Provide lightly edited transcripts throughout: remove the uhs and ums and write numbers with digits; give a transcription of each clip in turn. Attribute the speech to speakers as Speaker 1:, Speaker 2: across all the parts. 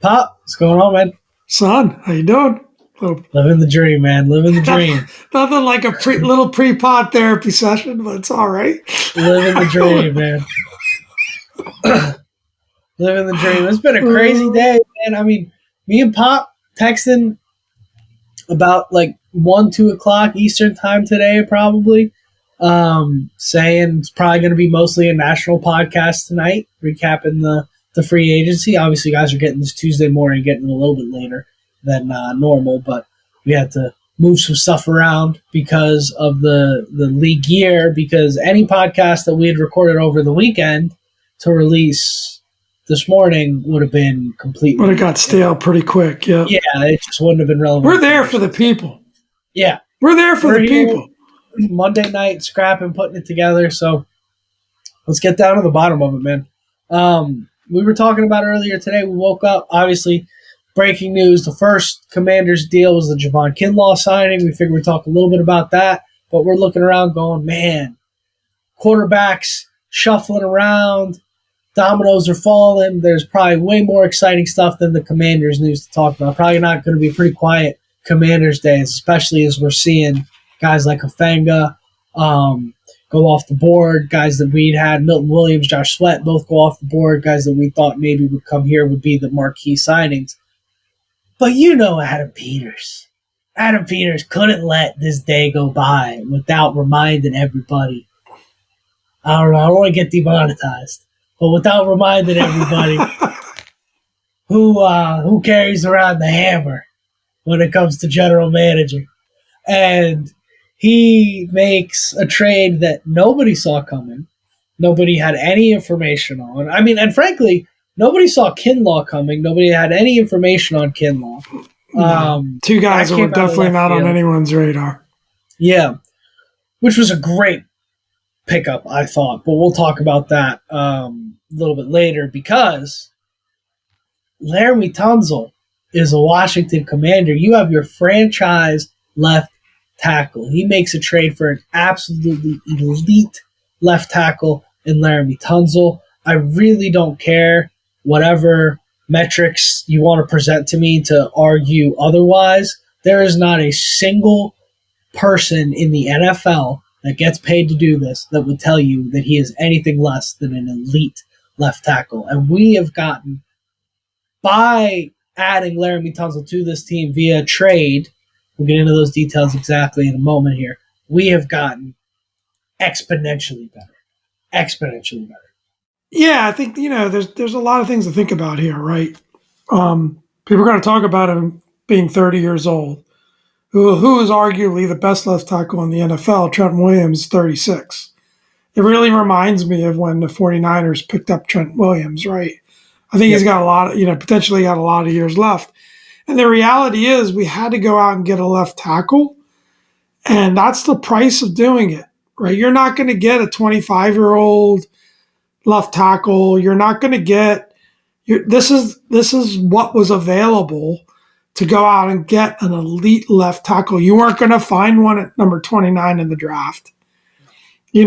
Speaker 1: Pop, what's going on, man?
Speaker 2: Son, how you doing?
Speaker 1: Living the dream, man. Living the dream.
Speaker 2: Nothing like a little pre-pod therapy session, but it's all right.
Speaker 1: Living the dream, man. Living the dream. It's been a crazy day, man. I mean, me and Pop texting about like 1, 2 o'clock Eastern time today, probably. Saying it's probably going to be mostly a national podcast tonight, recapping the free agency. Obviously, you guys are getting this Tuesday morning, getting it a little bit later than normal, but we had to move some stuff around because of the league year, because any podcast that we had recorded over the weekend to release this morning would have been completely...
Speaker 2: Would have got stale pretty quick, yeah.
Speaker 1: Yeah, it just wouldn't have been relevant.
Speaker 2: We're there for the people.
Speaker 1: Yeah.
Speaker 2: We're there for the people.
Speaker 1: Monday night, scrapping, putting it together, so let's get down to the bottom of it, man. We were talking about earlier today, we woke up, obviously, breaking news, the first Commanders deal was the Javon Kinlaw signing. We figured we'd talk a little bit about that, but we're looking around going, man, quarterbacks shuffling around, dominoes are falling. There's probably way more exciting stuff than the Commanders news to talk about. Probably not going to be a pretty quiet Commanders day, especially as we're seeing guys like Afanga go off the board, guys that we'd had, Milton Williams, Josh Sweat, both go off the board, guys that we thought maybe would come here would be the marquee signings. But you know Adam Peters. Adam Peters couldn't let this day go by without reminding everybody. I don't want to get demonetized, but without reminding everybody who carries around the hammer when it comes to general manager. And he makes a trade that nobody saw coming. Nobody had any information on. I mean, and frankly, nobody saw Kinlaw coming. Nobody had any information on Kinlaw.
Speaker 2: Two guys that were definitely not on anyone's radar.
Speaker 1: Yeah, which was a great pickup, I thought. But we'll talk about that a little bit later, because Leremy Tunsil is a Washington Commander. You have your franchise left tackle. He makes a trade for an absolutely elite left tackle in Leremy Tunsil. I really don't care whatever metrics you want to present to me to argue otherwise. There is not a single person in the NFL that gets paid to do this that would tell you that he is anything less than an elite left tackle. And we have gotten, by adding Leremy Tunsil to this team via trade, we'll get into those details exactly in a moment here, we have gotten exponentially better. Exponentially better.
Speaker 2: Yeah, I think, there's a lot of things to think about here, right? People are going to talk about him being 30 years old. Who is arguably the best left tackle in the NFL, Trent Williams, 36. It really reminds me of when the 49ers picked up Trent Williams, right? I think he's got a lot of, potentially got a lot of years left. And the reality is we had to go out and get a left tackle, and that's the price of doing it, right? You're not going to get a 25-year-old left tackle. You're not going to get this is what was available to go out and get an elite left tackle. You weren't going to find one at number 29 in the draft. You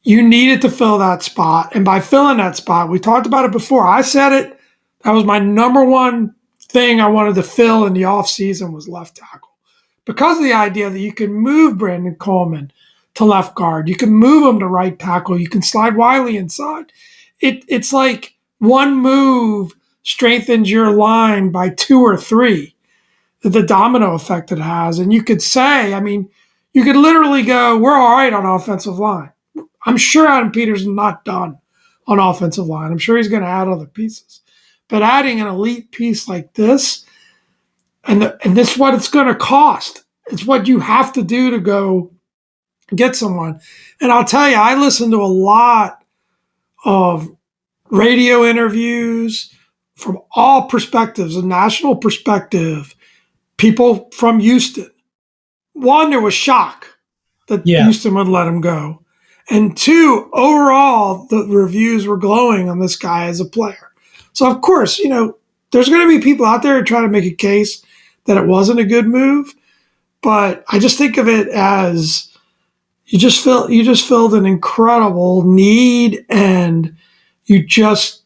Speaker 2: needed to fill that spot. And by filling that spot, we talked about it before. I said it. That was my number one thing I wanted to fill in the offseason was left tackle. Because of the idea that you can move Brandon Coleman to left guard. You can move him to right tackle. You can slide Wiley inside. It's like one move strengthens your line by 2 or 3, the domino effect it has. And you could say, you could literally go, we're all right on offensive line. I'm sure Adam Peters is not done on offensive line. I'm sure he's going to add other pieces. But adding an elite piece like this, and this is what it's going to cost. It's what you have to do to go get someone. And I'll tell you, I listened to a lot of radio interviews from all perspectives, a national perspective, people from Houston. One, there was shock that Houston would let him go. And 2, overall, the reviews were glowing on this guy as a player. So, of course, there's going to be people out there trying to make a case that it wasn't a good move. But I just think of it as you just filled an incredible need, and you just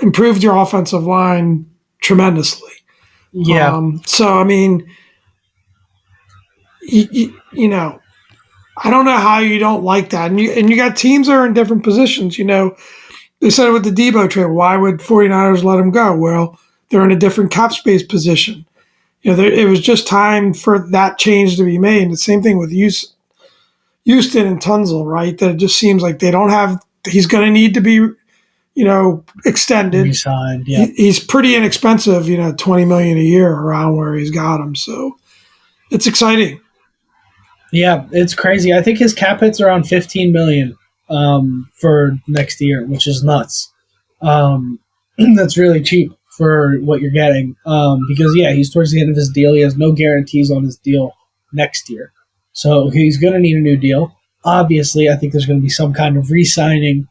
Speaker 2: improved your offensive line tremendously.
Speaker 1: Yeah.
Speaker 2: So, I mean, you know, I don't know how you don't like that. And you got teams that are in different positions. You know, they said it with the Debo trade. Why would 49ers let him go? Well, they're in a different cap space position. You know, it was just time for that change to be made. And the same thing with Houston and Tunsil, right? That it just seems like they don't have. He's going to need to be, extended.
Speaker 1: Resigned. Yeah.
Speaker 2: He's pretty inexpensive. $20 million a year around where he's got him. So it's exciting.
Speaker 1: Yeah, it's crazy. I think his cap hit's around 15 million for next year, which is nuts. That's really cheap for what you're getting. Because he's towards the end of his deal. He has no guarantees on his deal next year, so he's going to need a new deal. Obviously, I think there's going to be some kind of re-signing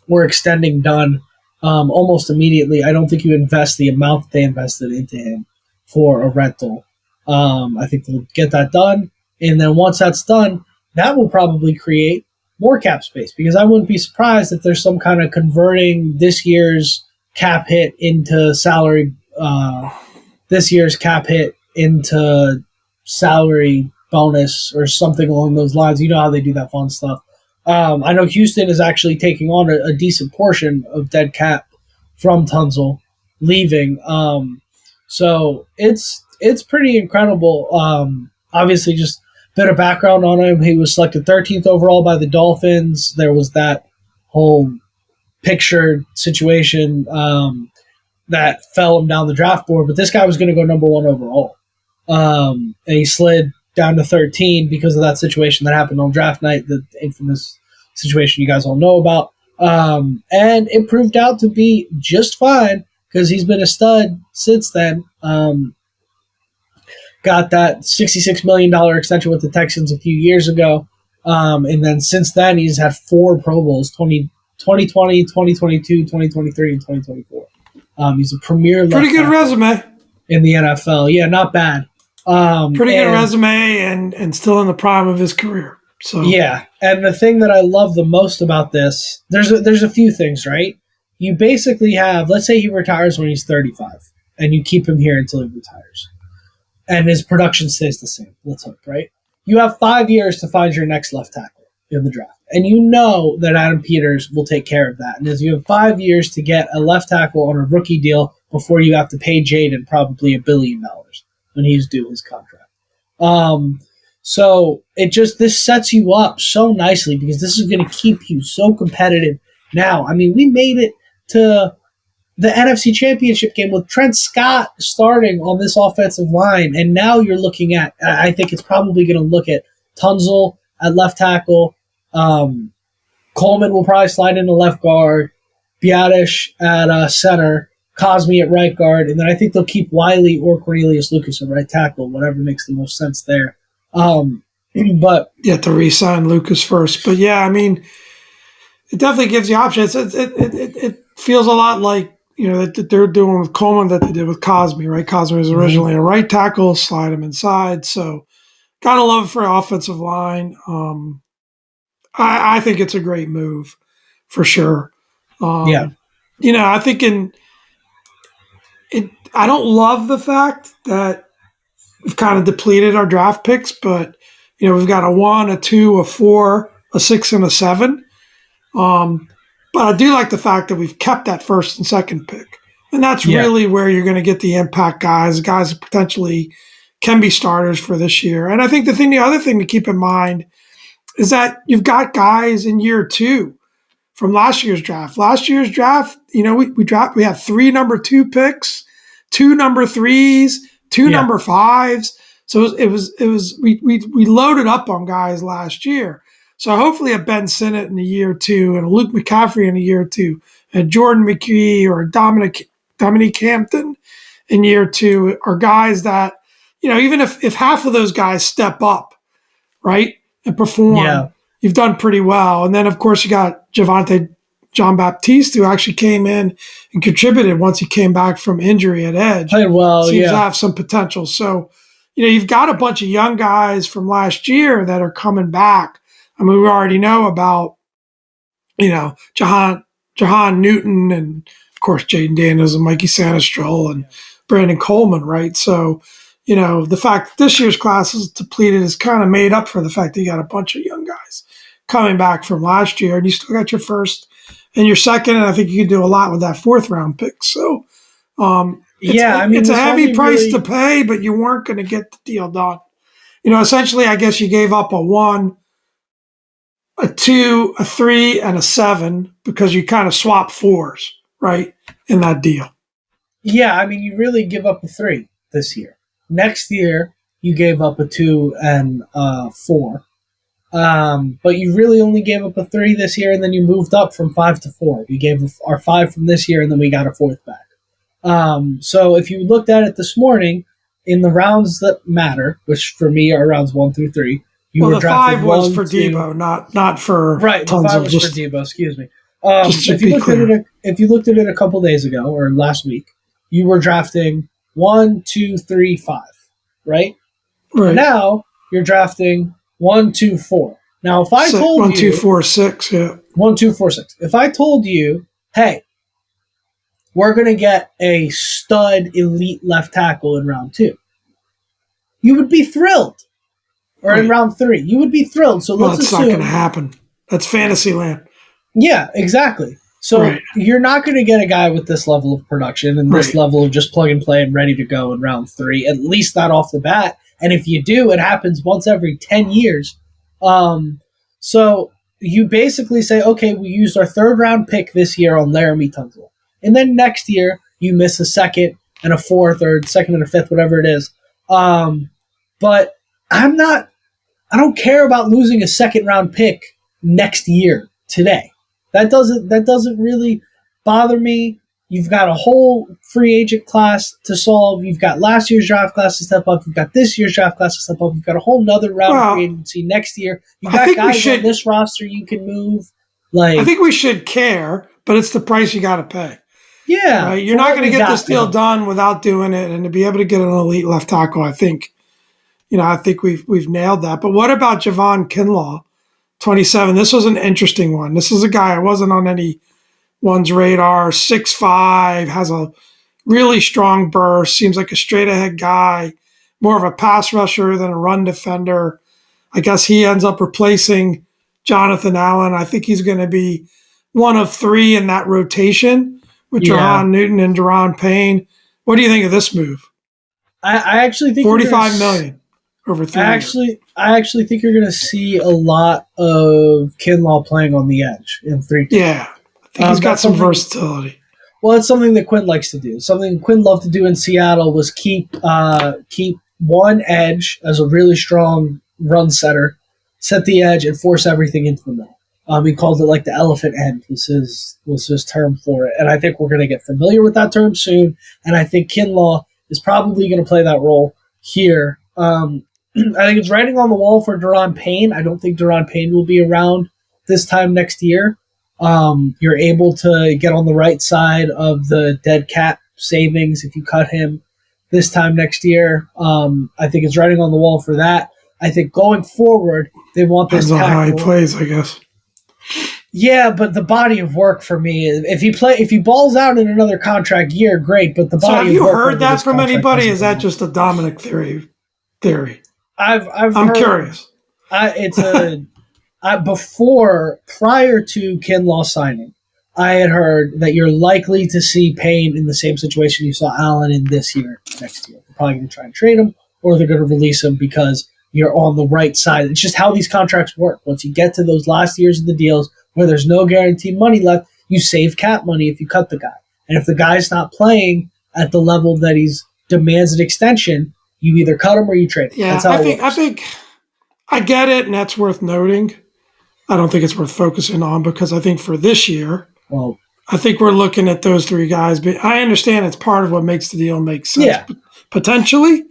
Speaker 1: or extending done almost immediately. I don't think you invest the amount that they invested into him for a rental. I think they'll get that done. And then once that's done, that will probably create more cap space, because I wouldn't be surprised if there's some kind of converting this year's cap hit into salary, this year's cap hit into salary bonus or something along those lines. You know how they do that fun stuff. I know Houston is actually taking on a decent portion of dead cap from Tunsil leaving. So it's pretty incredible. Obviously, just a bit of background on him. He was selected 13th overall by the Dolphins. There was that whole picture situation that fell him down the draft board, but this guy was going to go number 1 overall. And he slid down to 13 because of that situation that happened on draft night, the infamous situation you guys all know about. And it proved out to be just fine, because he's been a stud since then. Got that $66 million extension with the Texans a few years ago. And then since then, he's had 4 Pro Bowls, 2020, 2022, 2023, and 2024. He's a premier
Speaker 2: pretty good resume
Speaker 1: in the NFL. Yeah, not bad.
Speaker 2: Pretty good resume, and still in the prime of his career. So
Speaker 1: yeah, and the thing that I love the most about this, there's a few things, right? You basically have, let's say he retires when he's 35, and you keep him here until he retires, and his production stays the same. Let's hope, right? You have 5 years to find your next left tackle in the draft, and you know that Adam Peters will take care of that. And as you have 5 years to get a left tackle on a rookie deal before you have to pay Jaden probably $1 billion when he's due his contract. So this sets you up so nicely, because this is going to keep you so competitive now. I mean, we made it to the NFC Championship game with Trent Scott starting on this offensive line, and now you're looking at, I think it's probably going to look at Tunsil at left tackle, Coleman will probably slide into left guard, Biadish at center, Cosme at right guard, and then I think they'll keep Wiley or Cornelius Lucas at right tackle, whatever makes the most sense there. But
Speaker 2: you have to re-sign Lucas first. But yeah, I mean, it definitely gives you options. It feels a lot like, that they're doing with Coleman that they did with Cosme, right? Cosme was originally a right tackle, slide him inside. So gotta love it for offensive line. I think it's a great move for sure.
Speaker 1: Yeah.
Speaker 2: I think I don't love the fact that we've kind of depleted our draft picks, but we've got a 1, a 2, a 4, a 6, and a 7. But I do like the fact that we've kept that first and second pick, and that's really where you're going to get the impact guys that potentially can be starters for this year. And I think the other thing to keep in mind is that you've got guys in year 2 from last year's draft. Last year's draft, we had 3 number 2 picks, 2 number 3s, 2 number 5s. So we loaded up on guys last year. So hopefully a Ben Sinnott in a year 2, and a Luke McCaffrey in a year 2, and Jordan McKee or Dominique Hampton in year 2 are guys that, even if half of those guys step up, right, and perform, you've done pretty well. And then, of course, you got John Baptiste, who actually came in and contributed once he came back from injury at edge.
Speaker 1: Played well,
Speaker 2: seems to have some potential. So, you've got a bunch of young guys from last year that are coming back. I mean, we already know about, Jahan Newton and, of course, Jaden Daniels and Mikey Sanistrol and Brandon Coleman, right? So, the fact that this year's class is depleted is kind of made up for the fact that you got a bunch of young guys coming back from last year, and you still got your first and your second, and I think you can do a lot with that fourth round pick. So, it's a heavy price to pay, but you weren't going to get the deal done. Essentially, I guess you gave up a 1, a 2, a 3, and a 7 because you kind of swapped 4s, right, in that deal.
Speaker 1: Yeah, I mean, you really give up a 3 this year. Next year, you gave up a 2 and a 4. But you really only gave up a 3 this year, and then you moved up from 5 to 4. You gave our 5 from this year, and then we got a 4th back. So if you looked at it this morning, in the rounds that matter, which for me are rounds 1 through 3,
Speaker 2: the 5 was for Debo, not for
Speaker 1: right. The 5 was for Debo. Excuse me. If you looked at it a couple days ago or last week, you were drafting 1, 2, 3, 5, right?
Speaker 2: Right.
Speaker 1: Now you're drafting 1, 2, 4. Now, if I told
Speaker 2: 1, 2, 4, 6, yeah.
Speaker 1: 1, 2, 4, 6. If I told you, hey, we're going to get a stud elite left tackle in round 2, you would be thrilled. Or in round 3, you would be thrilled. So let's assume
Speaker 2: not going to happen. That's fantasy land.
Speaker 1: Yeah, exactly. So you're not going to get a guy with this level of production and this level of just plug and play and ready to go in round 3, at least not off the bat. And if you do, it happens once every 10 years. So you basically say, okay, we used our 3rd round pick this year on Leremy Tunsil. And then next year, you miss a 2nd and a 4th or 2nd and a 5th, whatever it is. But I don't care about losing a 2nd round pick next year today. That doesn't really bother me. You've got a whole free agent class to solve. You've got last year's draft class to step up. You've got this year's draft class to step up. You've got a whole nother round of free agency next year. You've got guys on this roster you can move.
Speaker 2: I think we should care, but it's the price you got to pay.
Speaker 1: Yeah.
Speaker 2: Right? You're not going to get this deal done without doing it, and to be able to get an elite left tackle, I think we've nailed that. But what about Javon Kinlaw, 27? This was an interesting one. This is a guy I wasn't on anyone's radar. 6'5", has a really strong burst, seems like a straight-ahead guy, more of a pass rusher than a run defender. I guess he ends up replacing Jonathan Allen. I think he's going to be one of 3 in that rotation with Jahan Newton and Deron Payne. What do you think of this move?
Speaker 1: I actually think
Speaker 2: $45 million over 3 years.
Speaker 1: I actually think you're going to see a lot of Kinlaw playing on the edge in 3.
Speaker 2: Yeah, I think he's got some versatility.
Speaker 1: Well, it's something that Quinn likes to do. Something Quinn loved to do in Seattle was keep one edge as a really strong run setter, set the edge, and force everything into the middle. He called it like the elephant end was his term for it. And I think we're going to get familiar with that term soon. And I think Kinlaw is probably going to play that role here. I think it's writing on the wall for Deron Payne. I don't think Deron Payne will be around this time next year. You're able to get on the right side of the dead cap savings if you cut him this time next year. I think it's writing on the wall for that. I think going forward, they want this tackle.
Speaker 2: Depends on how he plays, I guess.
Speaker 1: Yeah, but the body of work for me, if he balls out in another contract year, great. But the body.
Speaker 2: So have you heard that from anybody? Is that just a Dominic theory?
Speaker 1: I'm
Speaker 2: curious.
Speaker 1: Prior to Kinlaw signing, I had heard that you're likely to see Payne in the same situation you saw Allen in this year, next year. They're probably going to try and trade him, or they're going to release him because you're on the right side. It's just how these contracts work. Once you get to those last years of the deals where there's no guaranteed money left, you save cap money if you cut the guy. And if the guy's not playing at the level that he demands an extension, you either cut him or you trade him.
Speaker 2: Yeah,
Speaker 1: That's how it works.
Speaker 2: I think I get it, and that's worth noting. I don't think it's worth focusing on because I think for this year, I think we're looking at those 3 guys. But I understand it's part of what makes the deal make sense potentially.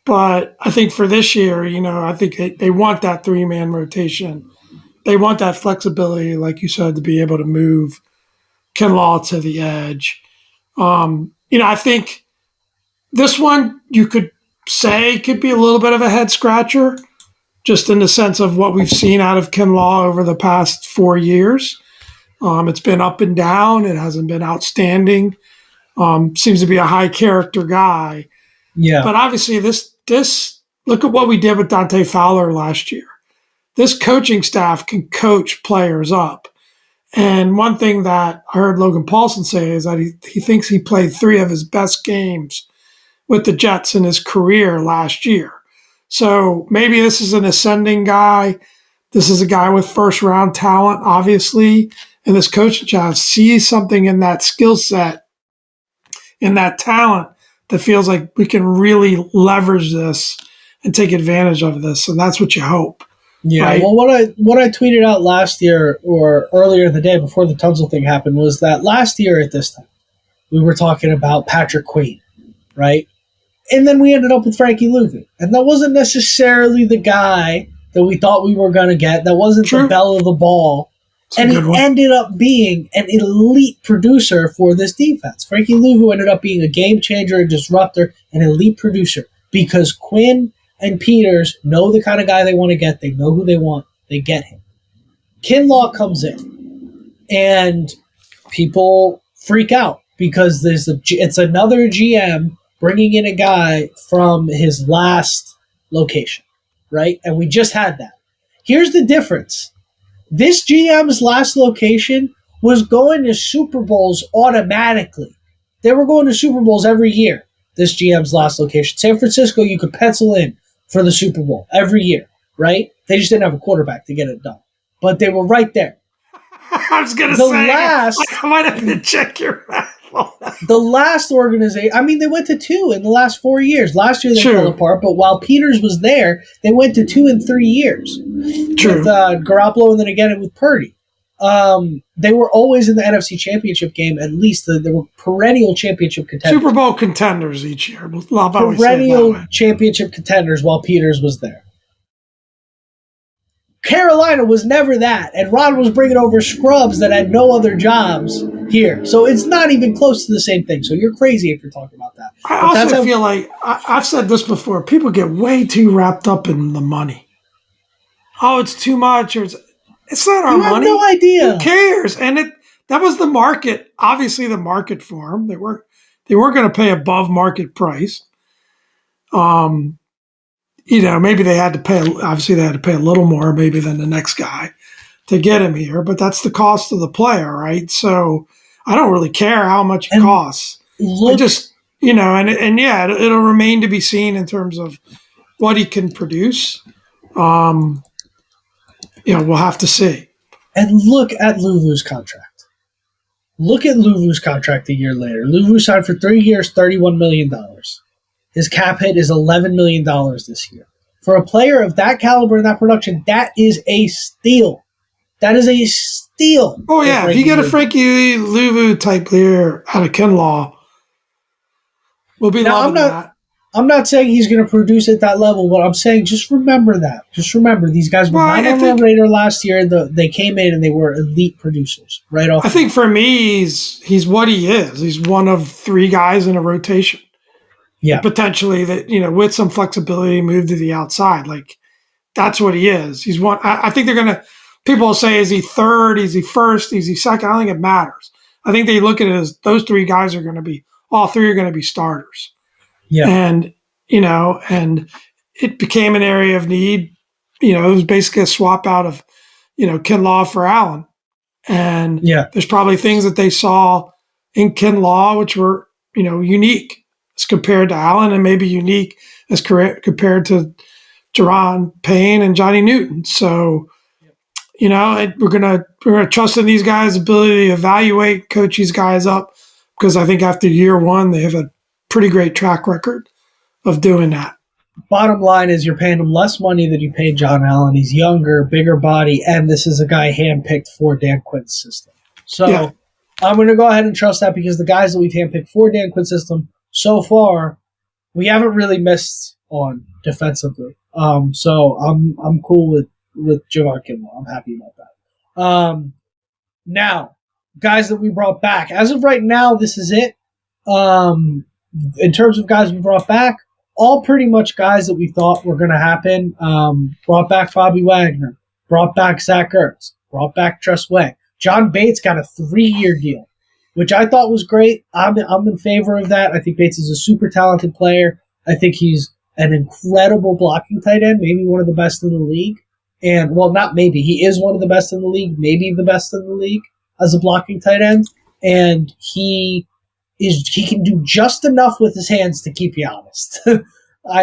Speaker 2: But I think for this year, I think they want that 3-man rotation. They want that flexibility, like you said, to be able to move Kinlaw to the edge. I think this one you could say could be a little bit of a head scratcher, just in the sense of what we've seen out of Kinlaw over the past 4 years. It's been up and down. It hasn't been outstanding. Seems to be a high character guy.
Speaker 1: Yeah.
Speaker 2: But obviously, this look at what we did with Dante Fowler last year. This coaching staff can coach players up. And one thing that I heard Logan Paulson say is that he thinks he played 3 of his best games with the Jets in his career last year. So maybe this is an ascending guy. This is a guy with first-round talent, obviously. And this coaching staff sees something in that skill set, in that talent, that feels like we can really leverage this and take advantage of this. And that's what you hope.
Speaker 1: Yeah,
Speaker 2: right?
Speaker 1: well, what I tweeted out last year or earlier in the day before the Tunsil thing happened was that last year at this time, we were talking about Patrick Queen, right? And then we ended up with Frankie Louvu. And that wasn't necessarily the guy that we thought we were going to get. That wasn't the bell of the ball. And he ended up being an elite producer for this defense. Frankie Louvu ended up being a game changer, a disruptor, an elite producer because Quinn and Peters know the kind of guy they want to get. They know who they want. They get him. Kinlaw comes in, and people freak out because it's another GM bringing in a guy from his last location, right? And we just had that. Here's the difference. This GM's last location was going to Super Bowls automatically. They were going to Super Bowls every year, this GM's last location. San Francisco, you could pencil in for the Super Bowl every year, right? They just didn't have a quarterback to get it done. But they were right there.
Speaker 2: I was going to say, I might have to check your math.
Speaker 1: The last organization, I mean, they went to 2 in the last 4 years. Last year they fell apart, but while Peters was there, they went to 2 in 3 years.
Speaker 2: True.
Speaker 1: With Garoppolo and then again with Purdy. They were always in the NFC Championship game, at least. They were perennial championship contenders.
Speaker 2: Super Bowl contenders each year.
Speaker 1: Perennial championship contenders while Peters was there. Carolina was never that, and Ron was bringing over scrubs that had no other jobs here. So it's not even close to the same thing. So you're crazy if you're talking about that.
Speaker 2: I also feel like, I've said this before, people get way too wrapped up in the money. Oh, it's too much, or it's not our money.
Speaker 1: You have no idea.
Speaker 2: Who cares? And that was the market, obviously the market for them. They weren't going to pay above market price. Maybe they had to pay, obviously they had to pay a little more maybe than the next guy to get him here, but that's the cost of the player, right? So I don't really care how much it costs. It'll remain to be seen in terms of what he can produce. We'll have to see.
Speaker 1: And look at Luvu's contract. Look at Luvu's contract a year later. Luvu signed for 3 years, $31 million. His cap hit is $11 million this year. For a player of that caliber and that production, that is a steal. That is a steal.
Speaker 2: Oh, yeah. If you get a Frankie Louvu type player out of Kinlaw, we'll be loving that.
Speaker 1: I'm not saying he's going to produce at that level, but I'm saying just remember that. Just remember, these guys were not on the radar last year. They came in and they were elite producers right off.
Speaker 2: I think for me, he's what he is. He's one of 3 guys in a rotation.
Speaker 1: Yeah.
Speaker 2: Potentially that, with some flexibility, move to the outside. Like, that's what he is. He's one. I think they're going to, people will say, is he third? Is he first? Is he second? I don't think it matters. I think they look at it as those 3 guys are going to be, all 3 are going to be starters.
Speaker 1: Yeah.
Speaker 2: And it became an area of need. It was basically a swap out of, Kinlaw for Allen. And there's probably things that they saw in Kinlaw which were, unique as compared to Allen, and maybe unique as compared to Jerron Payne and Johnny Newton. So, we're gonna trust in these guys' ability to evaluate, coach these guys up, because I think after year 1 they have a pretty great track record of doing that.
Speaker 1: Bottom line is you're paying him less money than you paid John Allen. He's younger, bigger body, and this is a guy handpicked for Dan Quinn's system. So I'm going to go ahead and trust that because the guys that we've handpicked for Dan Quinn's system so far, we haven't really missed on defensively. So I'm cool with Javon Kinlaw. I'm happy about that. Now, guys that we brought back. As of right now, this is it. In terms of guys we brought back, all pretty much guys that we thought were going to happen. Brought back Bobby Wagner. Brought back Zach Ertz. Brought back Tress Way. John Bates got a 3-year deal, which I thought was great. I'm in favor of that. I think Bates is a super talented player. I think he's an incredible blocking tight end, maybe one of the best in the league. And, well, not maybe. He is one of the best in the league, maybe the best in the league as a blocking tight end. And he can do just enough with his hands to keep you honest.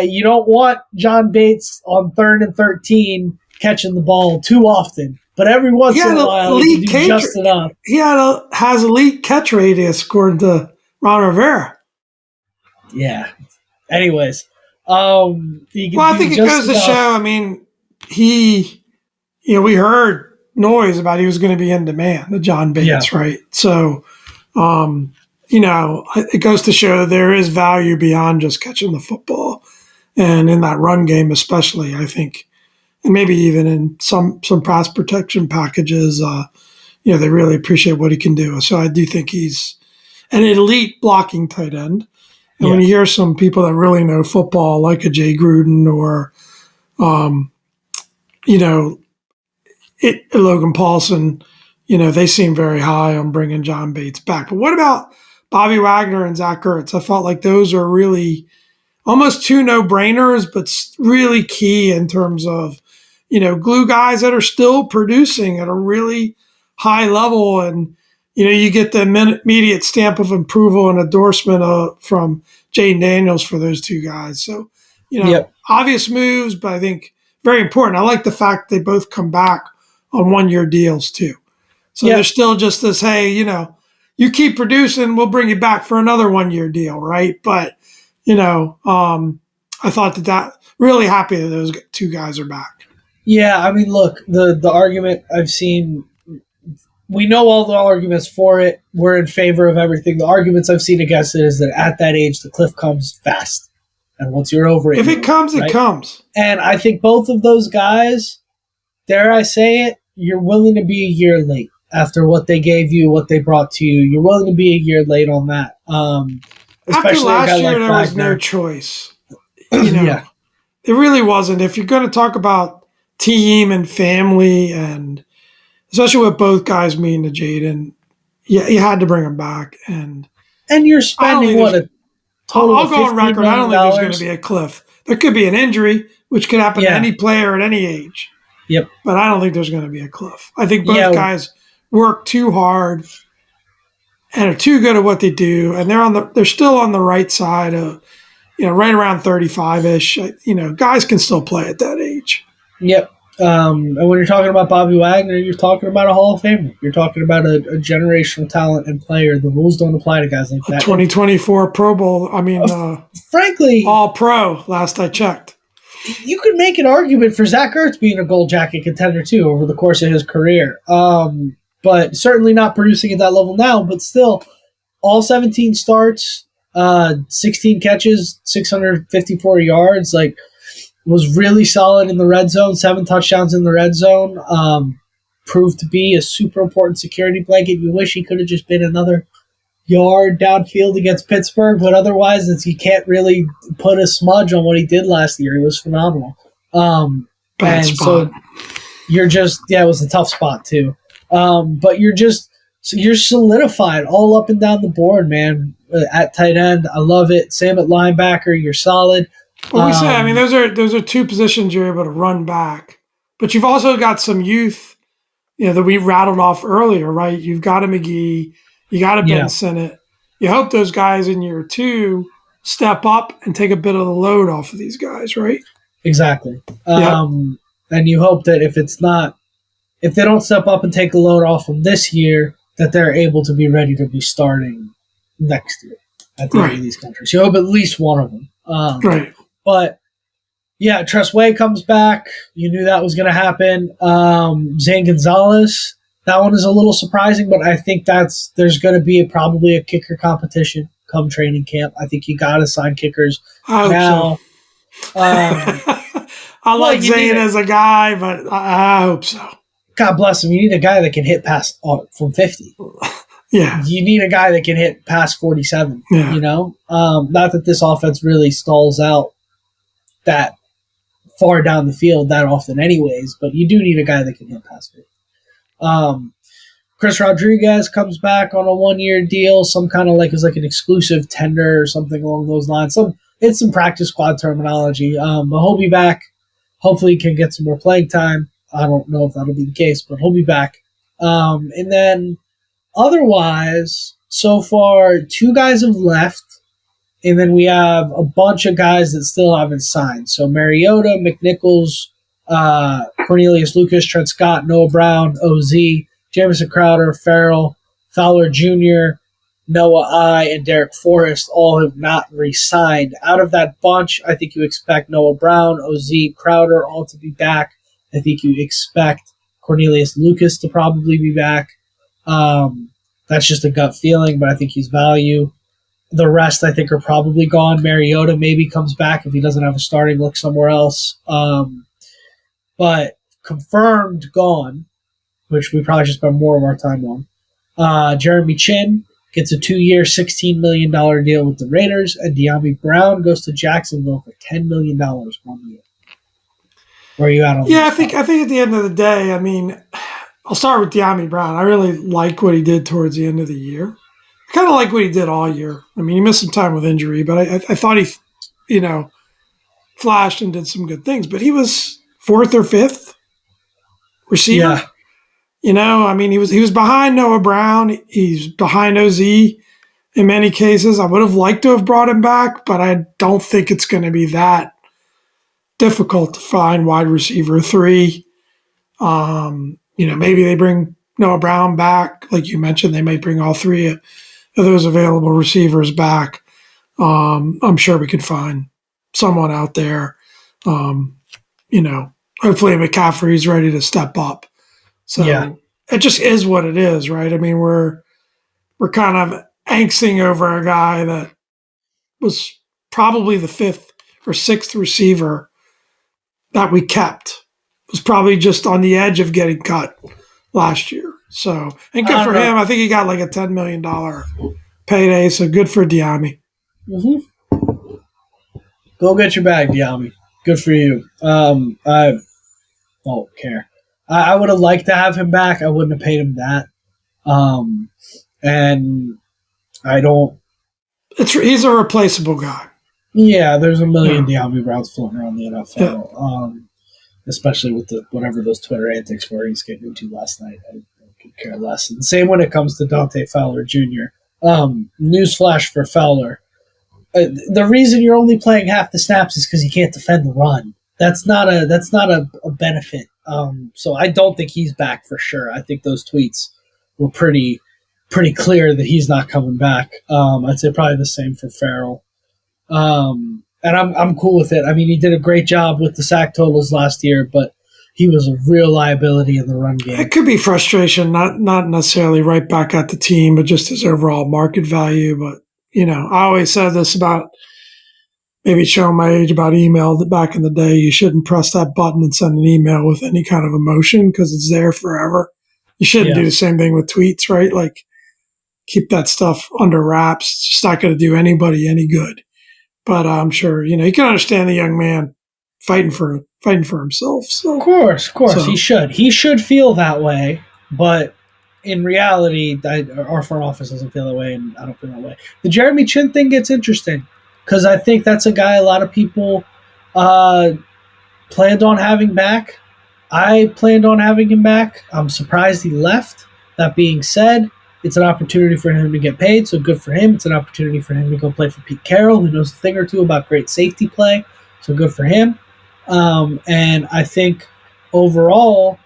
Speaker 1: You don't want John Bates on 3rd and 13 catching the ball too often, but every once in a while he can do just enough.
Speaker 2: He has elite catch radius according to Ron Rivera.
Speaker 1: Yeah. Anyways,
Speaker 2: I think it goes to show. I mean, we heard noise about he was going to be in demand, the John Bates, right? So, it goes to show that there is value beyond just catching the football, and in that run game, especially, I think, and maybe even in some pass protection packages, they really appreciate what he can do. So I do think he's an elite blocking tight end. And when you hear some people that really know football, like a Jay Gruden or, Logan Paulson, they seem very high on bringing John Bates back. But what about Bobby Wagner and Zach Ertz? I felt like those are really almost two no-brainers, but really key in terms of, glue guys that are still producing at a really high level. And, you get the immediate stamp of approval and endorsement from Jaden Daniels for those two guys. So, obvious moves, but I think very important. I like the fact they both come back on 1-year deals too. So there's still just this, hey, you keep producing, we'll bring you back for another 1-year deal, right? But, I thought that really happy that those two guys are back.
Speaker 1: Yeah, I mean, look, the argument I've seen, we know all the arguments for it. We're in favor of everything. The arguments I've seen against it is that at that age, the cliff comes fast. And once you're over it,
Speaker 2: if it comes, right? It comes.
Speaker 1: And I think both of those guys, dare I say it, you're willing to be a year late after what they gave you, what they brought to you. You're willing to be a year late on that.
Speaker 2: After last year, there was no choice. It really wasn't. If you're going to talk about team and family, and especially what both guys mean to Jaden, you had to bring him back. And
Speaker 1: you're spending a total
Speaker 2: I'll go on record. I don't think there's going to be a cliff. There could be an injury, which could happen to any player at any age.
Speaker 1: Yep.
Speaker 2: But I don't think there's going to be a cliff. I think both guys work too hard and are too good at what they do, and they're still on the right side of, right around 35-ish. Guys can still play at that age.
Speaker 1: Yep. And when you're talking about Bobby Wagner, you're talking about a Hall of Famer. You're talking about a generational talent and player. The rules don't apply to guys like that.
Speaker 2: 2024 Pro Bowl. I mean,
Speaker 1: frankly,
Speaker 2: All Pro. Last I checked.
Speaker 1: You could make an argument for Zach Ertz being a gold jacket contender too over the course of his career. But certainly not producing at that level now. But still, all 17 starts, 16 catches, 654 yards. Was really solid in the red zone. 7 touchdowns in the red zone. Proved to be a super important security blanket. You wish he could have just been another yard downfield against Pittsburgh, but otherwise, you can't really put a smudge on what he did last year. He was phenomenal.
Speaker 2: Bad spot.
Speaker 1: So you're just, it was a tough spot too. But you're solidified all up and down the board, man. At tight end, I love it. Same at linebacker, you're solid.
Speaker 2: Well, we say, I mean, those are two positions you're able to run back, but you've also got some youth, that we rattled off earlier, right? You've got a McGee, you got a Ben Sinnott. You hope those guys in year 2 step up and take a bit of the load off of these guys, right?
Speaker 1: Exactly. And you hope that if they don't step up and take the load off them this year, that they're able to be ready to be starting next year at the end of these countries. You hope at least one of them.
Speaker 2: Right.
Speaker 1: But, Tressway comes back. You knew that was going to happen. Zane Gonzalez, that one is a little surprising, but I think there's going to be probably a kicker competition come training camp. I think you got to sign kickers now.
Speaker 2: I like Zane as a guy, but I hope so.
Speaker 1: God bless him. You need a guy that can hit past from 50.
Speaker 2: Yeah.
Speaker 1: You need a guy that can hit past 47, Not that this offense really stalls out that far down the field that often anyways, but you do need a guy that can hit past 50. Chris Rodriguez comes back on a 1-year deal, some kind of like is like an exclusive tender or something along those lines. It's some practice squad terminology, but he'll be back. Hopefully, he can get some more playing time. I don't know if that'll be the case, but he'll be back. And then otherwise, so far, 2 guys have left. And then we have a bunch of guys that still haven't signed. So Mariota, McNichols, Cornelius Lucas, Trent Scott, Noah Brown, OZ, Jamison Crowder, Farrell, Fowler Jr., Noah I, and Derek Forrest all have not re-signed. Out of that bunch, I think you expect Noah Brown, OZ, Crowder all to be back. I think you expect Cornelius Lucas to probably be back. That's just a gut feeling, but I think he's value. The rest, I think, are probably gone. Mariota maybe comes back if he doesn't have a starting look somewhere else. But confirmed gone, which we probably should spend more of our time on. Jeremy Chin gets a 2-year, $16 million deal with the Raiders, and De'Ami Brown goes to Jacksonville for $10 million 1 year. Where are you at on
Speaker 2: I think at the end of the day, I mean, I'll start with De'Ami Brown. I really like what he did towards the end of the year. I kind of like what he did all year. I mean, he missed some time with injury, but I thought he, flashed and did some good things. But he was 4th or 5th receiver.
Speaker 1: Yeah.
Speaker 2: I mean, he was behind Noah Brown. He's behind OZ in many cases. I would have liked to have brought him back, but I don't think it's going to be that difficult to find wide receiver 3. Maybe they bring Noah Brown back. Like you mentioned, they might bring all 3 of those available receivers back. I'm sure we could find someone out there. Hopefully McCaffrey's ready to step up. So It just is what it is, right? I mean, we're kind of angsting over a guy that was probably the 5th or 6th receiver that we kept. Was probably just on the edge of getting cut last year. So, and good for him. I think he got like a $10 million payday. So good for De'Ami.
Speaker 1: Mm-hmm. Go get your bag, De'Ami. Good for you. I don't care. I would have liked to have him back. I wouldn't have paid him that. And I don't.
Speaker 2: He's a replaceable guy.
Speaker 1: Yeah, there's a million De'Ami Browns floating around the NFL. Yeah. Especially with whatever those Twitter antics were he's getting into last night. I could care less. And same when it comes to Dante Fowler Jr. Newsflash for Fowler. The reason you're only playing half the snaps is because you can't defend the run. That's not a benefit. So I don't think he's back for sure. I think those tweets were pretty clear that he's not coming back. I'd say probably the same for Farrell. And I'm cool with it. I mean, he did a great job with the sack totals last year, but he was a real liability in the run game.
Speaker 2: It could be frustration, not necessarily right back at the team, but just his overall market value. But, I always said this about maybe showing my age about email that back in the day, you shouldn't press that button and send an email with any kind of emotion because it's there forever. You shouldn't do the same thing with tweets, right? Like, keep that stuff under wraps. It's just not going to do anybody any good. But I'm sure, you can understand the young man fighting for himself. So.
Speaker 1: Of course. So. He should feel that way. But in reality, our front office doesn't feel that way, and I don't feel that way. The Jeremy Chin thing gets interesting because I think that's a guy a lot of people planned on having back. I planned on having him back. I'm surprised he left. That being said, it's an opportunity for him to get paid, so good for him. It's an opportunity for him to go play for Pete Carroll, who knows a thing or two about great safety play, so good for him. And I think overall,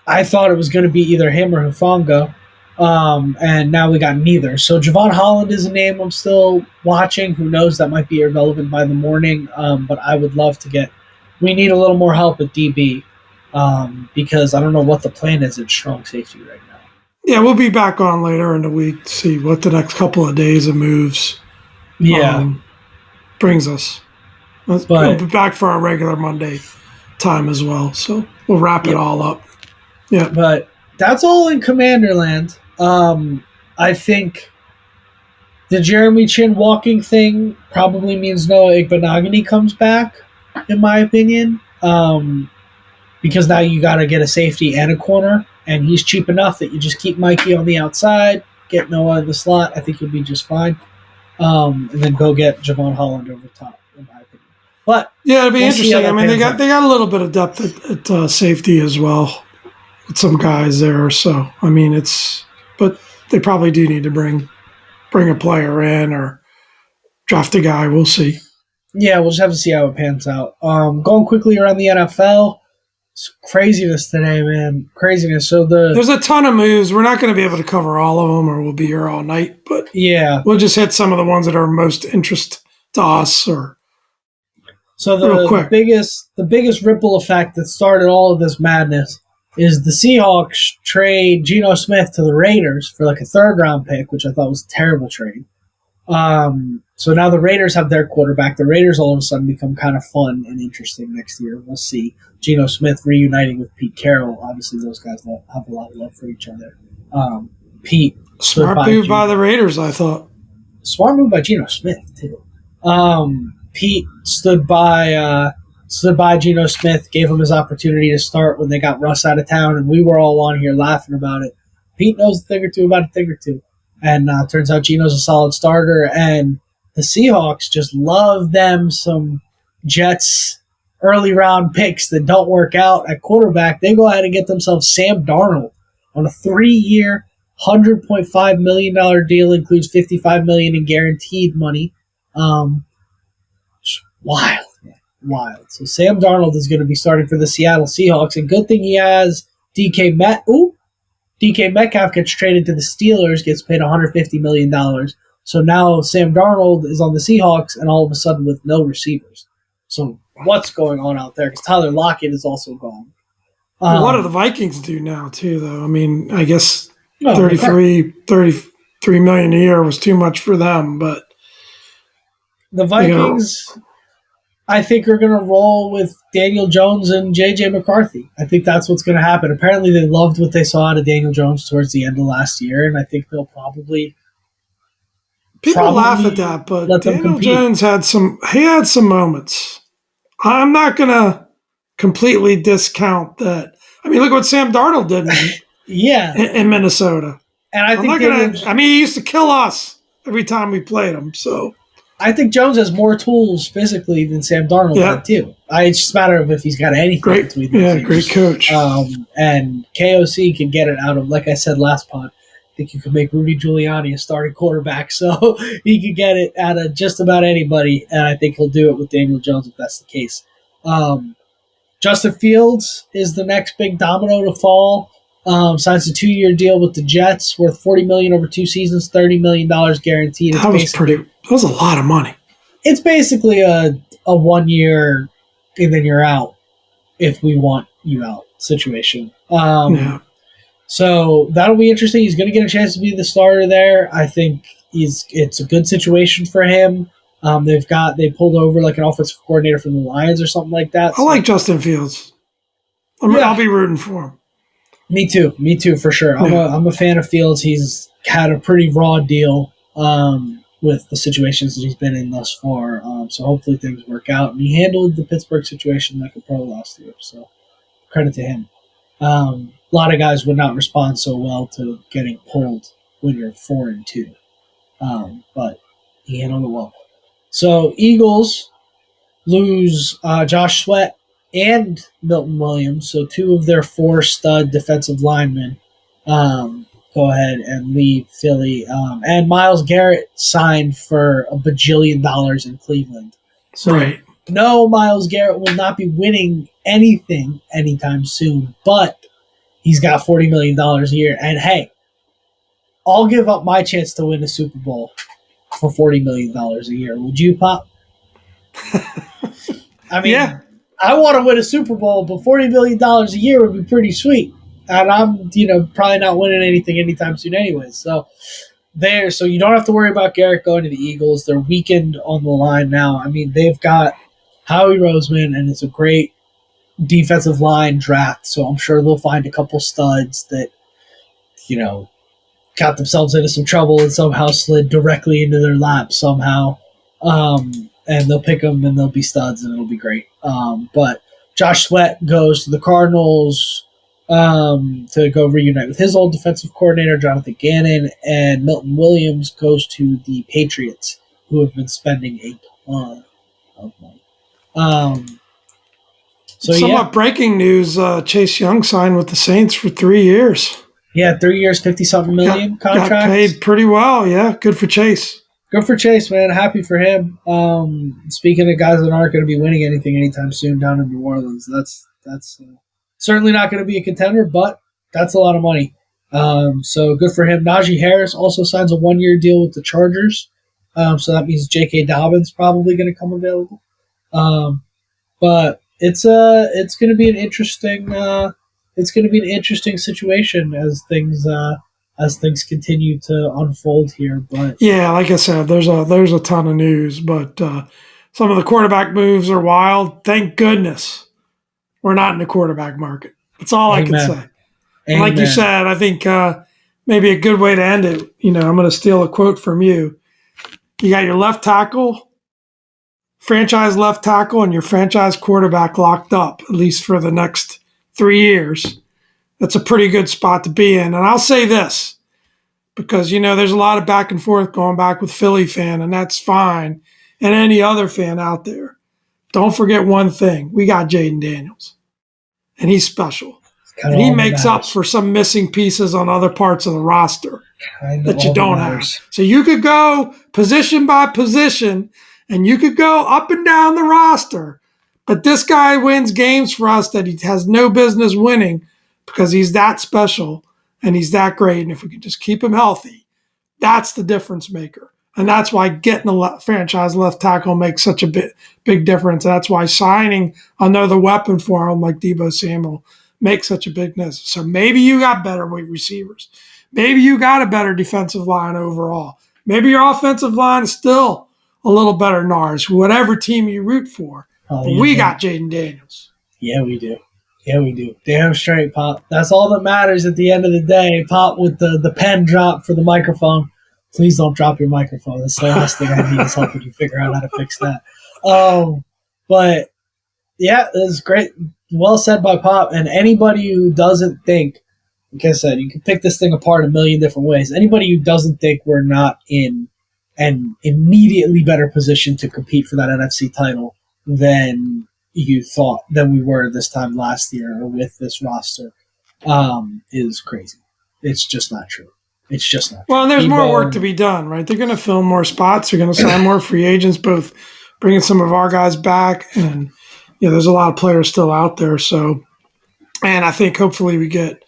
Speaker 1: I thought it was going to be either him or Hufanga, and now we got neither. So Javon Holland is a name I'm still watching. Who knows? That might be irrelevant by the morning, but I would love to get – we need a little more help with DB because I don't know what the plan is at strong safety right now.
Speaker 2: Yeah, we'll be back on later in the week to see what the next couple of days of moves brings us. We'll be back for our regular Monday time as well, so we'll wrap it all up. Yeah,
Speaker 1: but that's all in Commanderland. I think the Jeremy Chin walking thing probably means Noah Igbenogany comes back, in my opinion, because now you got to get a safety and a corner. and he's cheap enough that you just keep Mikey on the outside, get Noah in the slot. I think you'll be just fine. And then go get Javon Holland over the top, in my opinion. But
Speaker 2: yeah, it'd be interesting. I mean, they got a little bit of depth at safety as well with some guys there. So I mean, but they probably do need to bring a player in or draft a guy. We'll see.
Speaker 1: Yeah, we'll just have to see how it pans out. Going quickly around the NFL, it's craziness today, man. Craziness. So
Speaker 2: there's a ton of moves. We're not going to be able to cover all of them, or we'll be here all night. But
Speaker 1: yeah,
Speaker 2: we'll just hit some of the ones that are most interest to us.
Speaker 1: So the biggest ripple effect that started all of this madness is the Seahawks trade Geno Smith to the Raiders for like a third-round pick, which I thought was a terrible trade. So now the Raiders have their quarterback. The Raiders all of a sudden become kind of fun and interesting next year. We'll see. Geno Smith reuniting with Pete Carroll. Obviously, those guys have a lot of love for each other. Pete.
Speaker 2: Smart move by the Raiders, I thought.
Speaker 1: Smart move by Geno Smith, too. Pete stood by Geno Smith, gave him his opportunity to start when they got Russ out of town, and we were all on here laughing about it. Pete knows a thing or two about a thing or two. And turns out Geno's a solid starter, and the Seahawks just love them some Jets early round picks that don't work out at quarterback. They go ahead and get themselves Sam Darnold on a 3-year, $100.5 million deal, includes $55 million in guaranteed money. Wild, man. Wild. So Sam Darnold is going to be starting for the Seattle Seahawks, and good thing he has DK Metcalf gets traded to the Steelers, gets paid $150 million. So now Sam Darnold is on the Seahawks, and all of a sudden with no receivers. So what's going on out there? Because Tyler Lockett is also gone.
Speaker 2: What do the Vikings do now, too, though? I mean, I guess $33 million a year was too much for them, but
Speaker 1: the Vikings, I think, are going to roll with Daniel Jones and J.J. McCarthy. I think that's what's going to happen. Apparently, they loved what they saw out of Daniel Jones towards the end of last year, and I think they'll probably
Speaker 2: laugh at that, but Daniel Jones had some moments. I'm not going to completely discount that. I mean, look what Sam Darnold did in Minnesota.
Speaker 1: And I think
Speaker 2: he used to kill us every time we played him, so
Speaker 1: I think Jones has more tools physically than Sam Darnold had, too. It's just a matter of if he's got anything between the teams.
Speaker 2: Great coach.
Speaker 1: And KOC can get it out of, like I said last pod, I think you could make Rudy Giuliani a starting quarterback, so he could get it out of just about anybody, and I think he'll do it with Daniel Jones if that's the case. Justin Fields is the next big domino to fall. Signs a 2-year deal with the Jets worth $40 million over 2 seasons, $30 million guaranteed.
Speaker 2: That was a lot of money.
Speaker 1: It's basically a 1 year and then you're out if we want you out situation. So that'll be interesting. He's going to get a chance to be the starter there. I think it's a good situation for him. They pulled over like an offensive coordinator from the Lions or something like that.
Speaker 2: I like Justin Fields. I'll be rooting for him.
Speaker 1: Me too, for sure. I'm a fan of Fields. He's had a pretty raw deal with the situations that he's been in thus far. So hopefully things work out. And he handled the Pittsburgh situation like a pro last year. So credit to him. A lot of guys would not respond so well to getting pulled when you're 4-2. But he handled it well. So Eagles lose Josh Sweat and Milton Williams, so 2 of their 4 stud defensive linemen go ahead and leave Philly. And Myles Garrett signed for $1 bajillion in Cleveland. So no, Myles Garrett will not be winning anything anytime soon, but he's got $40 million a year. And hey, I'll give up my chance to win a Super Bowl for $40 million a year. Would you, Pop? I mean, I want to win a Super Bowl, but $40 million a year would be pretty sweet. And I'm, probably not winning anything anytime soon anyway. So you don't have to worry about Garrett going to the Eagles. They're weakened on the line now. I mean, they've got Howie Roseman, and it's a great defensive line draft. So I'm sure they'll find a couple studs that, got themselves into some trouble and somehow slid directly into their lap somehow. And they'll pick them and they'll be studs and it'll be great. But Josh Sweat goes to the Cardinals. to go reunite with his old defensive coordinator, Jonathan Gannon, and Milton Williams goes to the Patriots, who have been spending a ton of money.
Speaker 2: Somewhat breaking news, Chase Young signed with the Saints for 3 years.
Speaker 1: Yeah, 3 years, 50-something million contract.
Speaker 2: Got paid pretty well, yeah. Good for Chase.
Speaker 1: Good for Chase, man. Happy for him. Speaking of guys that aren't going to be winning anything anytime soon down in New Orleans, that's certainly not going to be a contender, but that's a lot of money. So good for him. Najee Harris also signs a 1-year deal with the Chargers. So that means J.K. Dobbins probably going to come available. But it's going to be an interesting situation as things continue to unfold here. But
Speaker 2: yeah, like I said, there's a ton of news, but some of the quarterback moves are wild. Thank goodness we're not in the quarterback market. That's all I can say. And like you said, I think maybe a good way to end it, I'm going to steal a quote from you. You got your left tackle, franchise left tackle, and your franchise quarterback locked up, at least for the next 3 years. That's a pretty good spot to be in. And I'll say this, because, there's a lot of back and forth going back with Philly fan, and that's fine, and any other fan out there. Don't forget one thing. We got Jaden Daniels, and he's special. And he makes up for some missing pieces on other parts of the roster that you don't have. So you could go position by position, and you could go up and down the roster, but this guy wins games for us that he has no business winning because he's that special and he's that great. And if we could just keep him healthy, that's the difference maker. And that's why getting a franchise left tackle makes such a big difference. That's why signing another weapon for him like Deebo Samuel makes such a big difference. So maybe you got better wide receivers. Maybe you got a better defensive line overall. Maybe your offensive line is still a little better than ours, whatever team you root for. We got Jaden Daniels.
Speaker 1: Yeah, we do. Yeah, we do. Damn straight, Pop. That's all that matters at the end of the day. Pop with the pen drop for the microphone. Please don't drop your microphone. That's the last thing I need is helping you figure out how to fix that. But, yeah, that's great. Well said by Pop. And anybody who doesn't think, like I said, you can pick this thing apart a million different ways. Anybody who doesn't think we're not in an immediately better position to compete for that NFC title than you thought than we were this time last year or with this roster is crazy. It's just not true. It's just not true.
Speaker 2: Well, and there's more work to be done, right? They're going to fill more spots. They're going to sign more free agents, both bringing some of our guys back. And, there's a lot of players still out there. So, and I think hopefully we get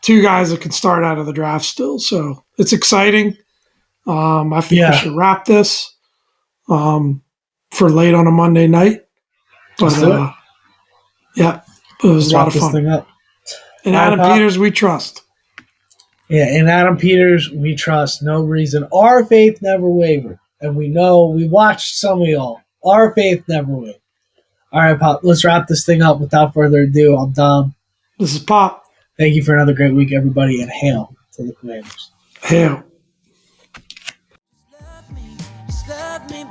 Speaker 2: 2 guys that can start out of the draft still. So it's exciting. I think we should wrap this for late on a Monday night. But it was a lot of fun.
Speaker 1: Thing up.
Speaker 2: And Adam Peters, we trust.
Speaker 1: Yeah, in Adam Peters, we trust. No reason. Our faith never wavered. And we know, we watched some of y'all. Our faith never wavered. All right, Pop, let's wrap this thing up. Without further ado, I'm Dom.
Speaker 2: This is Pop.
Speaker 1: Thank you for another great week, everybody, and hail to the Commanders.
Speaker 2: Hail.
Speaker 3: Just love me,